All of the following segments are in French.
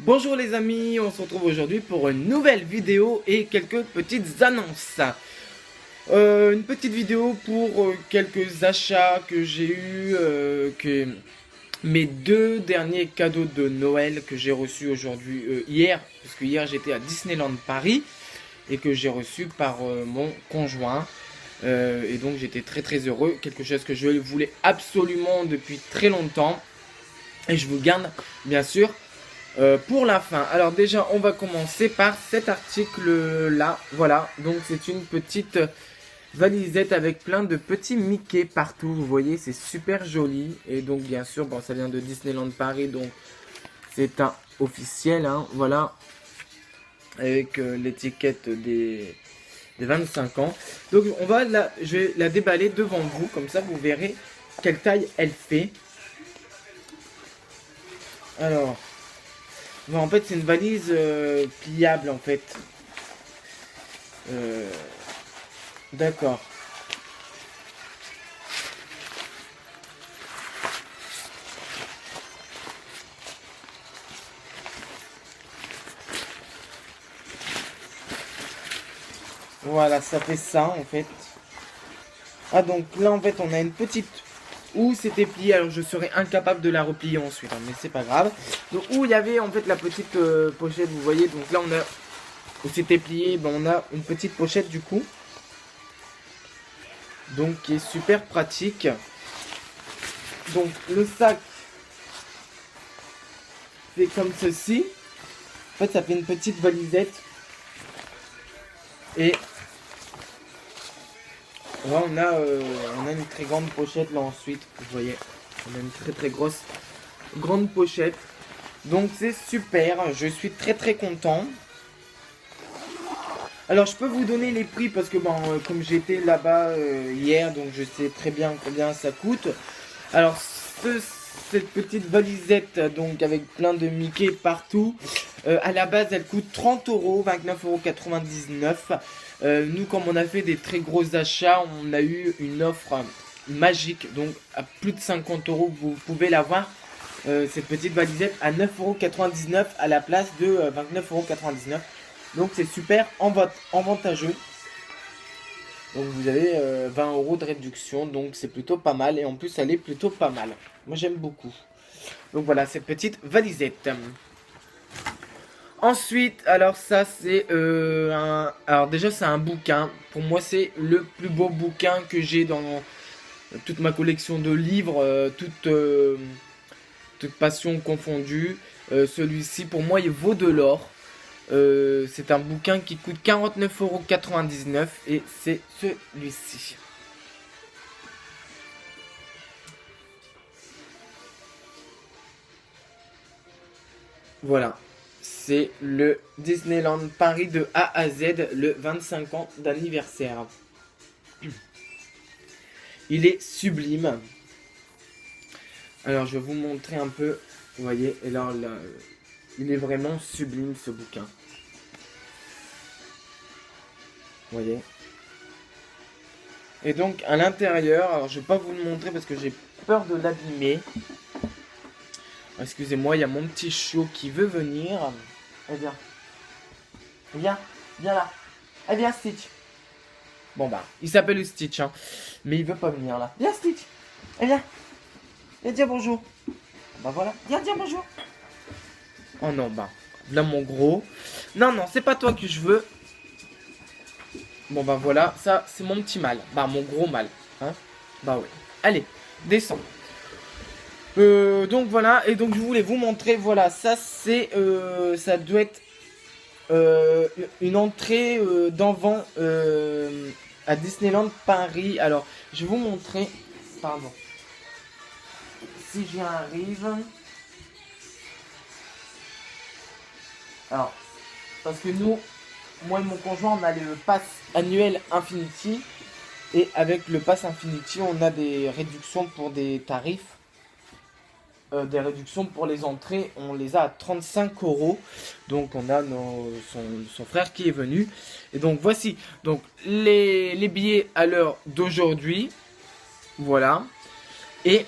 Bonjour les amis, on se retrouve aujourd'hui pour une nouvelle vidéo et quelques petites annonces. Une petite vidéo pour quelques achats que j'ai eu, que mes deux derniers cadeaux de Noël que j'ai reçus aujourd'hui, hier, parce que hier j'étais à Disneyland Paris et que j'ai reçu par mon conjoint. Et donc j'étais très heureux, quelque chose que je voulais absolument depuis très longtemps. Et je vous garde bien sûr pour la fin. Alors déjà, on va commencer par cet article-là. Voilà, donc c'est une petite valisette avec plein de petits Mickey partout. Vous voyez, c'est super joli. Et donc bien sûr, bon, ça vient de Disneyland Paris, donc c'est un officiel, hein, voilà, avec l'étiquette des 25 ans. Donc je vais la déballer devant vous, comme ça vous verrez quelle taille elle fait. Alors, bon, en fait, c'est une valise pliable, en fait. Euh, d'accord. Voilà, ça fait ça, en fait. Ah, donc là, en fait, on a une petite... Où c'était plié, alors je serais incapable de la replier ensuite, hein, mais c'est pas grave. Donc, où il y avait, en fait, la petite pochette, vous voyez. Donc là, on a... Où c'était plié, ben, on a une petite pochette, du coup. Donc, qui est super pratique. Donc, le sac fait comme ceci. En fait, ça fait une petite valisette. Et là, on a une très grande pochette là ensuite. Vous voyez, on a une très grosse grande pochette. Donc c'est super. Je suis très content. Alors je peux vous donner les prix parce que bon, comme j'étais là-bas hier, donc je sais très bien combien ça coûte. Alors cette petite valisette donc avec plein de Mickey partout, à la base elle coûte 30 euros, 29,99 €. Nous, comme on a fait des très gros achats, on a eu une offre magique, donc à plus de 50 euros vous pouvez l'avoir, cette petite valisette à 9,99 € à la place de 29,99 €. Donc c'est super avantageux. Donc vous avez 20 euros de réduction, donc c'est plutôt pas mal. Et en plus elle est plutôt pas mal. Moi j'aime beaucoup. Donc voilà cette petite valisette. Ensuite, alors ça c'est alors déjà c'est un bouquin. Pour moi c'est le plus beau bouquin que j'ai dans toute ma collection de livres, toute passion confondue. Celui-ci pour moi il vaut de l'or. C'est un bouquin qui coûte 49,99 € et c'est celui-ci. Voilà. C'est le Disneyland Paris de A à Z, le 25 ans d'anniversaire. Il est sublime. Alors je vais vous montrer un peu. Vous voyez, et là, il est vraiment sublime ce bouquin. Vous voyez. Et donc à l'intérieur, alors je vais pas vous le montrer parce que j'ai peur de l'abîmer. Excusez-moi, il y a mon petit chiot qui veut venir. Eh bien. Viens, viens là. Eh bien Stitch. Bon bah, il s'appelle Stitch, hein. Mais il veut pas venir là. Viens Stitch. Eh bien. Viens dire bonjour. Bah voilà. Viens dire bonjour. Oh non, bah. Là mon gros. Non, c'est pas toi que je veux. Bon bah voilà, ça c'est mon petit mâle. Bah mon gros mâle. Hein. Bah ouais. Allez, descends. Donc voilà, et donc je voulais vous montrer, voilà, ça c'est, ça doit être une entrée d'envant à Disneyland Paris. Alors, je vais vous montrer, pardon, si j'y arrive. Alors, parce que nous, moi et mon conjoint, on a le pass annuel Infinity, et avec le pass Infinity, on a des réductions pour des tarifs. Des réductions pour les entrées, on les a à 35 €. Donc on a son frère qui est venu. Et donc voici donc les billets à l'heure d'aujourd'hui. Voilà. Et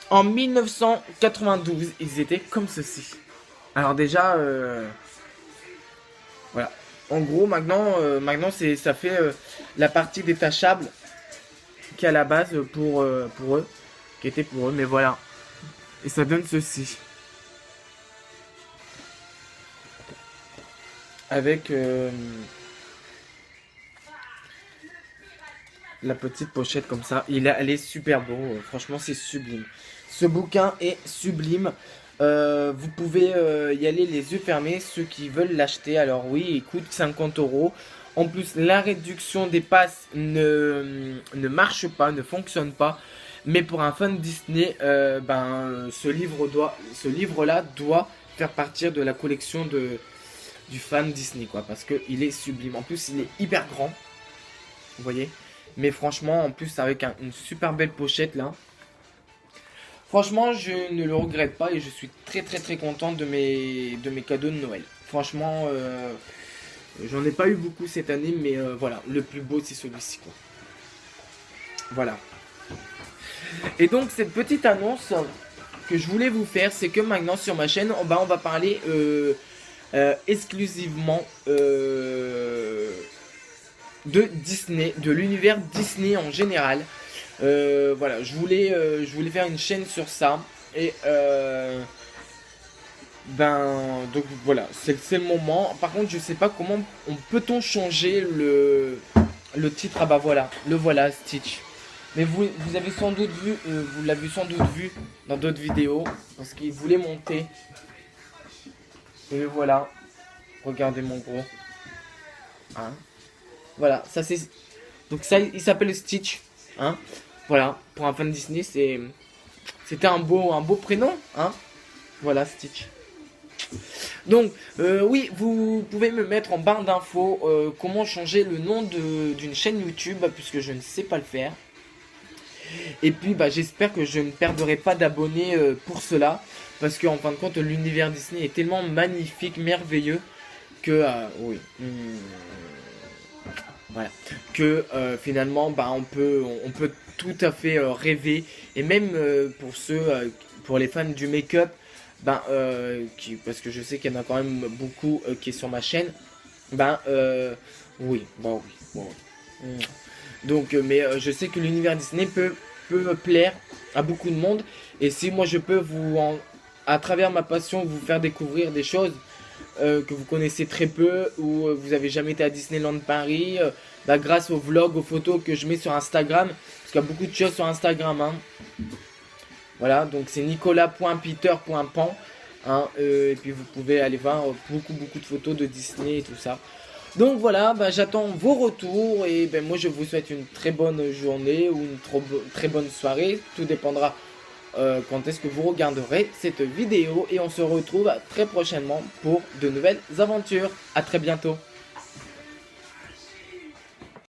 en 1992, ils étaient comme ceci. Alors déjà, voilà. En gros, maintenant ça fait la partie détachable qui est à la base pour eux, qui était pour eux, mais voilà. Et ça donne ceci. Avec la petite pochette comme ça. Elle est super beau. Franchement, c'est sublime. Ce bouquin est sublime. Vous pouvez y aller les yeux fermés, ceux qui veulent l'acheter. Alors oui, il coûte 50 €. En plus, la réduction des passes ne marche pas, ne fonctionne pas. Mais pour un fan Disney, ce livre-là doit faire partie de la collection du fan Disney, quoi. Parce qu'il est sublime. En plus, il est hyper grand. Vous voyez? Mais franchement, en plus, avec une super belle pochette, là. Franchement, je ne le regrette pas et je suis très très très content de mes cadeaux de Noël. Franchement, j'en ai pas eu beaucoup cette année, mais voilà, le plus beau c'est celui-ci, quoi. Voilà. Et donc cette petite annonce que je voulais vous faire, c'est que maintenant sur ma chaîne, on va parler exclusivement de Disney, de l'univers Disney en général. Voilà, je voulais faire une chaîne sur ça. Et donc voilà, c'est le moment. Par contre, je sais pas comment peut-on changer le titre. Ah bah voilà, le voilà, Stitch. Mais vous avez sans doute vu, vous l'avez sans doute vu dans d'autres vidéos, parce qu'il voulait monter. Et voilà, regardez mon gros. Hein, voilà, ça c'est. Donc ça, il s'appelle Stitch. Hein, voilà, pour un fan de Disney, c'était un beau prénom. Hein, voilà, Stitch. Donc, oui, vous pouvez me mettre en barre d'infos comment changer le nom d'une chaîne YouTube, puisque je ne sais pas le faire. Et puis, j'espère que je ne perdrai pas d'abonnés pour cela, parce qu'en fin de compte, l'univers Disney est tellement magnifique, merveilleux, que, oui, voilà, que finalement, on peut tout à fait rêver, et même pour les fans du make-up, parce que je sais qu'il y en a quand même beaucoup qui est sur ma chaîne, oui, oui. Donc, mais je sais que l'univers Disney peut plaire à beaucoup de monde, et si moi je peux à travers ma passion, vous faire découvrir des choses que vous connaissez très peu, ou vous avez jamais été à Disneyland Paris, grâce aux vlogs, aux photos que je mets sur Instagram, parce qu'il y a beaucoup de choses sur Instagram, hein. Voilà, donc c'est nicolas.peter.pan, hein, et puis vous pouvez aller voir beaucoup de photos de Disney et tout ça. Donc voilà, j'attends vos retours, et moi je vous souhaite une très bonne journée ou une très bonne soirée, tout dépendra quand est-ce que vous regarderez cette vidéo, et on se retrouve très prochainement pour de nouvelles aventures. À très bientôt.